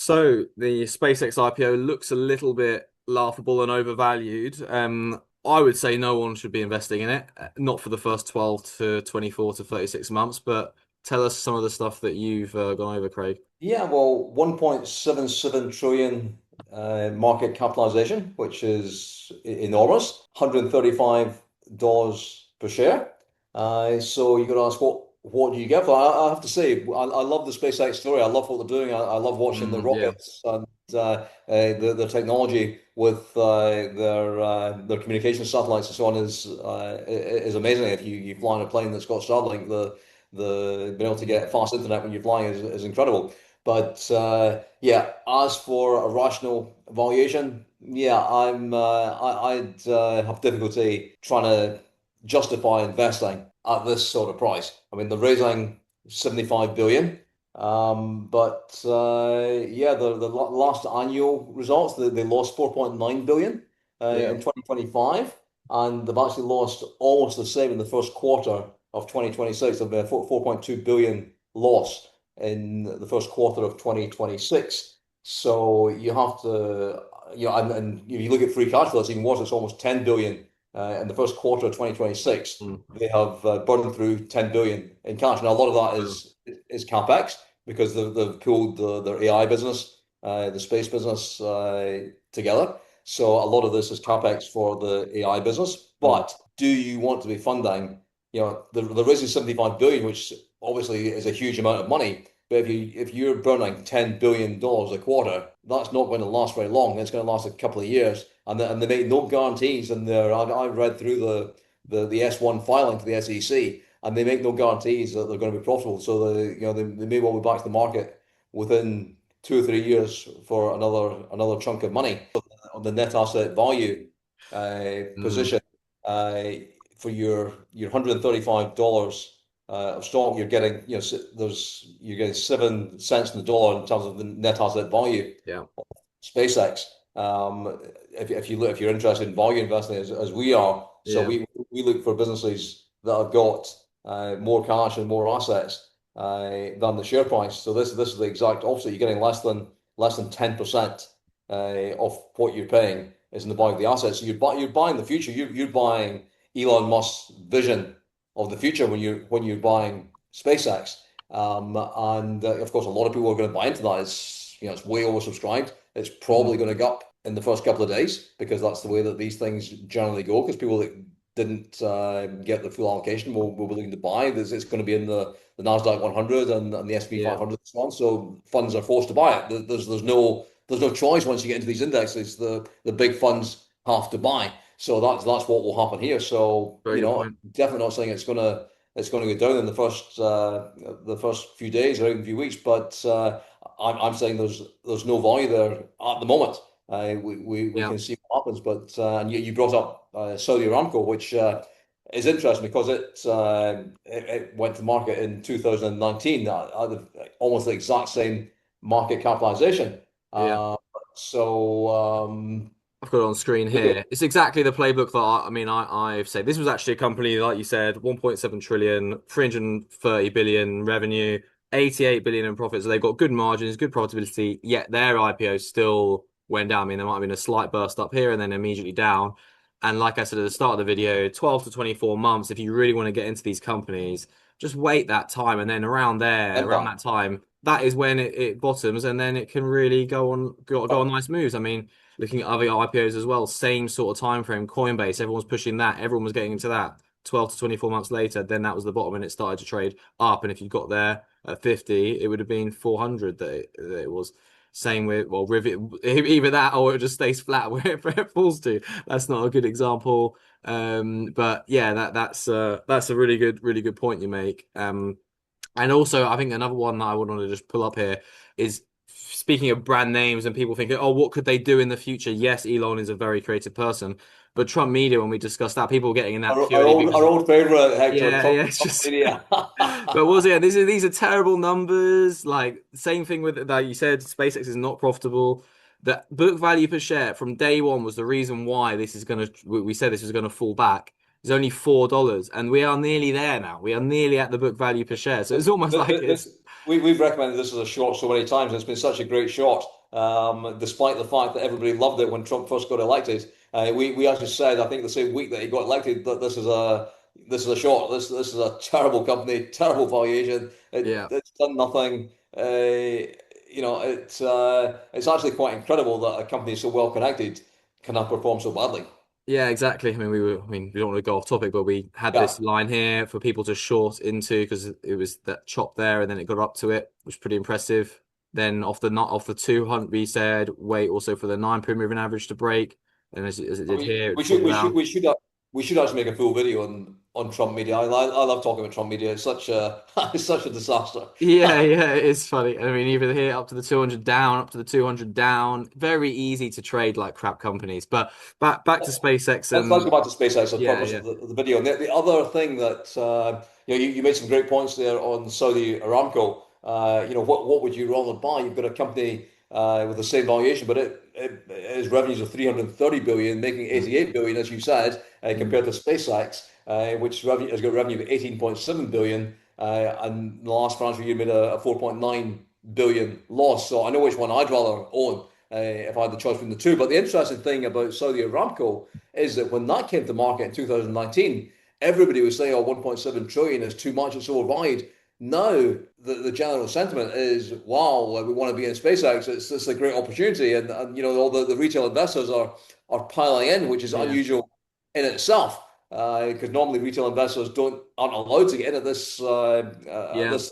So the SpaceX IPO looks a little bit laughable and overvalued. I would say no one should be investing in it, not for the first 12 to 24 to 36 months, but tell us some of the stuff that you've gone over, Craig. Yeah, well, 1.77 trillion market capitalization, which is enormous, $135 per share. So you got to ask what do you get for it? I have to say, I love the SpaceX story. I love what they're doing. I love watching the Yeah. rockets and the technology with their communication satellites and so on is amazing. If you fly on a plane that's got Starlink, the being able to get fast internet when you're flying is incredible. But yeah, as for a rational valuation, yeah, I'd have difficulty trying to justify investing at this sort of price. I mean, they're raising 75 billion. But yeah, the last annual results, they lost 4.9 billion Yeah. in 2025, and they've actually lost almost the same in the first quarter of 2026. There'll be a 4.2 billion loss in the first quarter of 2026. So you have to, and if you look at free cash flow, it's even worse. It's almost 10 billion in the first quarter of 2026. Mm. They have burned through 10 billion in cash. Now, a lot of that Wow. is capex because they've pulled their AI business, the space business together. So a lot of this is capex for the AI business. Mm. But do you want to be funding, they're raising 75 billion, which obviously is a huge amount of money. But if you're burning $10 billion a quarter, that's not going to last very long. It's going to last a couple of years, and they make no guarantees. And I read through the S1 filing to the SEC, and they make no guarantees that they're going to be profitable. So they may well be back to the market within 2 or 3 years for another chunk of money on the net asset value Mm. position. Uh, for your $135 of stock, you're getting you're getting 7 cents in the dollar in terms of the net asset value Yeah. of SpaceX. If you're interested in value investing as we are, so Yeah. we look for businesses that have got more cash and more assets than the share price. So this is the exact opposite. You're getting less than 10% of what you're paying is in the value of the assets. So you're buying the future. You're buying Elon Musk's vision of the future when you're buying SpaceX. And of course, a lot of people are going to buy into that. It's way oversubscribed. It's Mm. probably going to go up in the first couple of days because that's the way that these things generally go. Because people that didn't get the full allocation will be looking to buy. It's going to be in the NASDAQ 100 and the SP Yeah. 500 and so on. So funds are forced to buy it. There's no choice once you get into these indexes. The big funds have to buy. So that's what will happen here. So Very good point. definitely not saying it's gonna go down in the first few days or even few weeks, but I'm saying there's no value there at the moment. We Yeah. can see what happens, but and you brought up Saudi Aramco, which is interesting because it went to market in 2019 almost the exact same market capitalization. Yeah. Uh, so I've got it on screen look at here. It's exactly the playbook that I've said. This was actually a company, like you said, 1.7 trillion, 330 billion revenue, 88 billion in profits. So they've got good margins, good profitability, yet their IPO still went down. I mean, there might have been a slight burst up here and then immediately down. And like I said at the start of the video, 12 to 24 months, if you really want to get into these companies, just wait that time. And then around impact. that time, that is when it bottoms and then it can really go on nice moves. I mean, looking at other IPOs as well, same sort of time frame. Coinbase, everyone was pushing that, everyone was getting into that. 12 to 24 months later, then that was the bottom and it started to trade up. And if you got there at 50, it would have been 400 that it was. Same with, well, Rivet, either that or it just stays flat wherever it falls to. That's not a good example. But yeah, that's a really good point you make. And also, I think another one that I would want to just pull up here is speaking of brand names and people thinking, oh, what could they do in the future? Yes, Elon is a very creative person, but Trump Media, when we discussed that, people were getting in that Our purely old because our of, old favorite Hector, yeah, yeah, it's Trump just, media. but was it? These are terrible numbers. Like, same thing with that you said, SpaceX is not profitable. The book value per share from day one was the reason why this is going to, we said this was going to fall back. is only $4, and we are nearly there now. We are nearly at the book value per share. So it's almost like it's We've recommended this as a short so many times, and it's been such a great short, despite the fact that everybody loved it when Trump first got elected. We actually said, I think the same week that he got elected, that this is a short. This is a terrible company, terrible valuation. yeah. It's done nothing. It's actually quite incredible that a company so well connected can have performed so badly. Yeah, exactly. I mean, we don't want to go off topic, but we had Yeah. this line here for people to short into because it was that chop there and then it got up to it, which was pretty impressive. Then off the 200, we said wait also for the 9 period moving average to break. And as it did here, it pulled down. We should actually make a full video on Trump media. I love talking about Trump media. It's such a it's such a disaster. Yeah, yeah, it is funny. I mean, even here up to the 200 down, up to the 200 down. Very easy to trade like crap companies. But back to SpaceX Let's and go back to SpaceX for the yeah, purpose yeah, of the video. And the other thing that you made some great points there on Saudi Aramco. What would you rather buy? You've got a company with the same valuation, but it has revenues of 330 billion, making mm, 88 billion, as you said, mm, compared to SpaceX, which has got revenue of 18.7 billion, and the last financial year made a 4.9 billion loss. So I know which one I'd rather own if I had the choice between the two. But the interesting thing about Saudi Aramco is that when that came to market in 2019, everybody was saying, "Oh, 1.7 trillion is too much; it's overvalued." Now the general sentiment is, "Wow, we want to be in SpaceX. It's a great opportunity," and all the retail investors are piling in, which is yeah, unusual in itself. Because normally retail investors aren't allowed to get in at yeah, this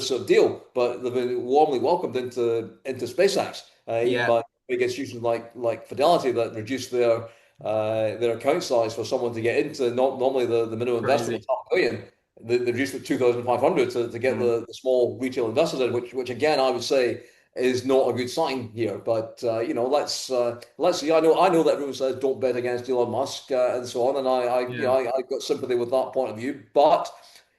sort of deal, but they've been warmly welcomed into SpaceX, even yeah. by big institutions like Fidelity that reduced their account size for someone to get into. Not normally the minimum investment Crazy. was 500,000. They reduced it 2,500 to get Mm, the small retail investors in, which again I would say is not a good sign here. But let's see. I know that everyone says don't bet against Elon Musk and so on, and yeah, I got sympathy with that point of view. But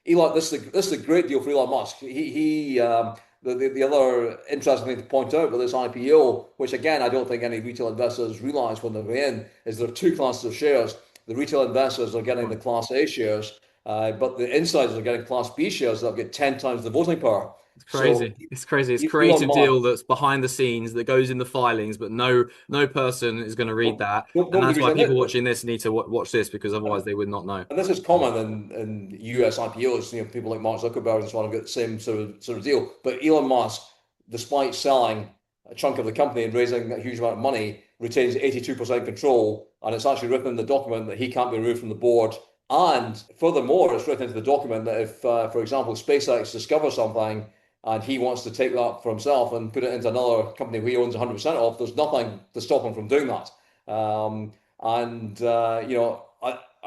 Elon, this is a great deal for Elon Musk. The other interesting thing to point out with this IPO, which again I don't think any retail investors realize when they're in, is there are two classes of shares. The retail investors are good getting the point. Class A shares, but the insiders are getting Class B shares that get 10 times the voting power. It's So crazy. It's crazy. It's Elon creative Musk, deal that's behind the scenes that goes in the filings, but no person is going to read that, and nobody that's reads why people it. watching this need to watch this because otherwise they would not know. And this is common in US IPOs. People like Mark Zuckerberg and so on have got the same sort of deal. But Elon Musk, despite selling a chunk of the company and raising a huge amount of money, retains 82% control. And it's actually written in the document that he can't be removed from the board. And furthermore, it's written into the document that if, for example, SpaceX discovers something and he wants to take that for himself and put it into another company he owns 100% of, there's nothing to stop him from doing that. And and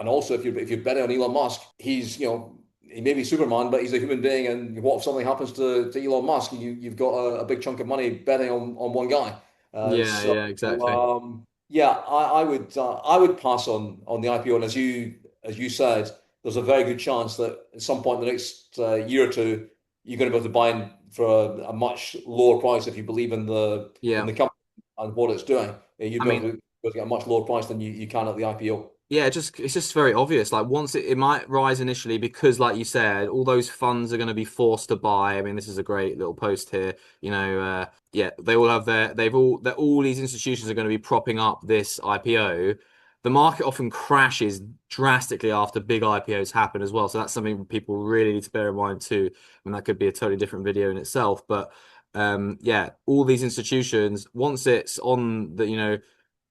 also if you're betting on Elon Musk, he may be Superman, but he's a human being. And what if something happens to Elon Musk? You've got a big chunk of money betting on one guy. Yeah, yeah, exactly. Yeah, I would pass on the IPO. And as you said, there's a very good chance that at some point in the next year or two, you're going to be able to buy in for a much lower price if you believe in Yeah. the company and what it's doing. You'd I be able mean, to get a much lower price than you can at the IPO. yeah, it's just very obvious. Like once it might rise initially because, like you said, all those funds are going to be forced to buy. I mean, this is a great little post here. Yeah, they all have all these institutions are going to be propping up this IPO. The market often crashes drastically after big IPOs happen as well. So that's something people really need to bear in mind too. I mean, that could be a totally different video in itself. But yeah, all these institutions, once it's on the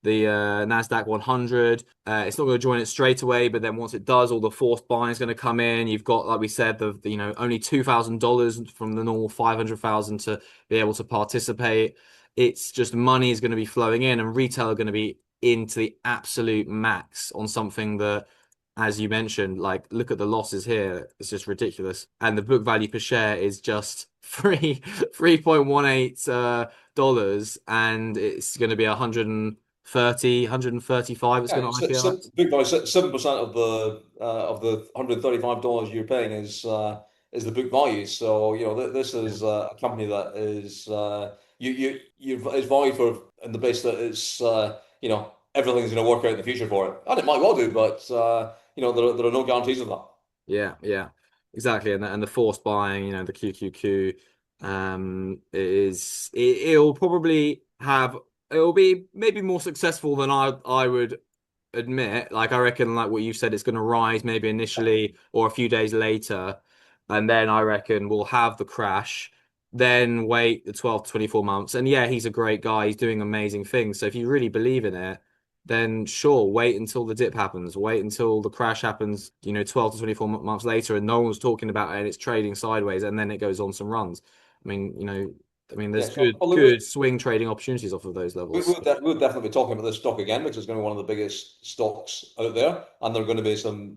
NASDAQ 100. It's not going to join it straight away, but then once it does, all the forced buying is going to come in. You've got, like we said, only $2,000 from the normal 500,000 to be able to participate. It's just money is going to be flowing in, and retail are going to be into the absolute max on something that, as you mentioned, like look at the losses here. It's just ridiculous, and the book value per share is just 3.18 dollars, and it's going to be 135 it's Yeah, going to IPO at. big value. 7% of the $135 you're paying is the book value. So this Yeah. is a company that is is valued for in the base that it's everything's going to work out in the future for it, and it might well do. But there are no guarantees of that. Yeah, yeah, exactly. And the forced buying, the QQQ, it'll probably have it'll be maybe more successful than I would admit. Like I reckon, like what you said, it's going to rise maybe initially or a few days later, and then I reckon we'll have the crash. Then wait the 12 to 24 months. And yeah, he's a great guy. He's doing amazing things. So if you really believe in it, then sure, wait until the dip happens. Wait until the crash happens, 12 to 24 months later, and no one's talking about it and it's trading sideways, and then it goes on some runs. I mean, there's Yeah, so good swing trading opportunities off of those levels. we would definitely be talking about this stock again because it's going to be one of the biggest stocks out there, and there are going to be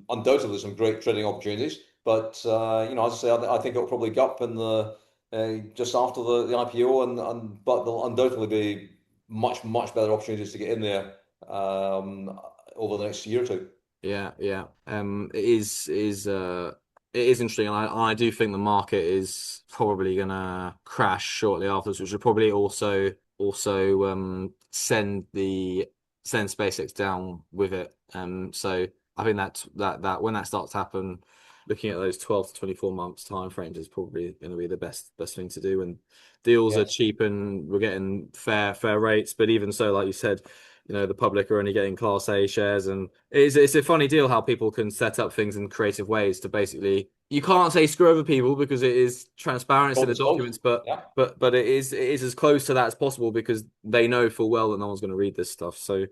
undoubtedly some great trading opportunities. But as I say, I think it'll probably go up in the just after the IPO, but there'll undoubtedly be much better opportunities to get in there over the next year or two. Yeah, yeah. It is interesting, and I do think the market is probably gonna crash shortly afterwards, which will probably also send SpaceX down with it. So I think that when that starts to happen, looking at those 12 to 24 months time frames is probably going to be the best thing to do. And deals are Yes. cheap and we're getting fair rates, but even so, like you said, the public are only getting Class A shares, and it's a funny deal how people can set up things in creative ways to basically you can't say screw over people because it is transparency in Sold the is sold. documents, but Yeah. it is as close to that as possible because they know full well that no one's going to read this stuff. So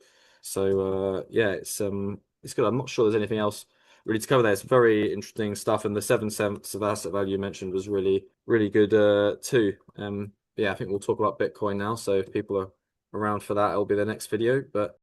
yeah, it's good. I'm not sure there's anything else really to cover there. It's very interesting stuff, and the 7 cents of asset value you mentioned was really good too. Yeah, I think we'll talk about Bitcoin now. So if people are around for that, it'll be the next video. But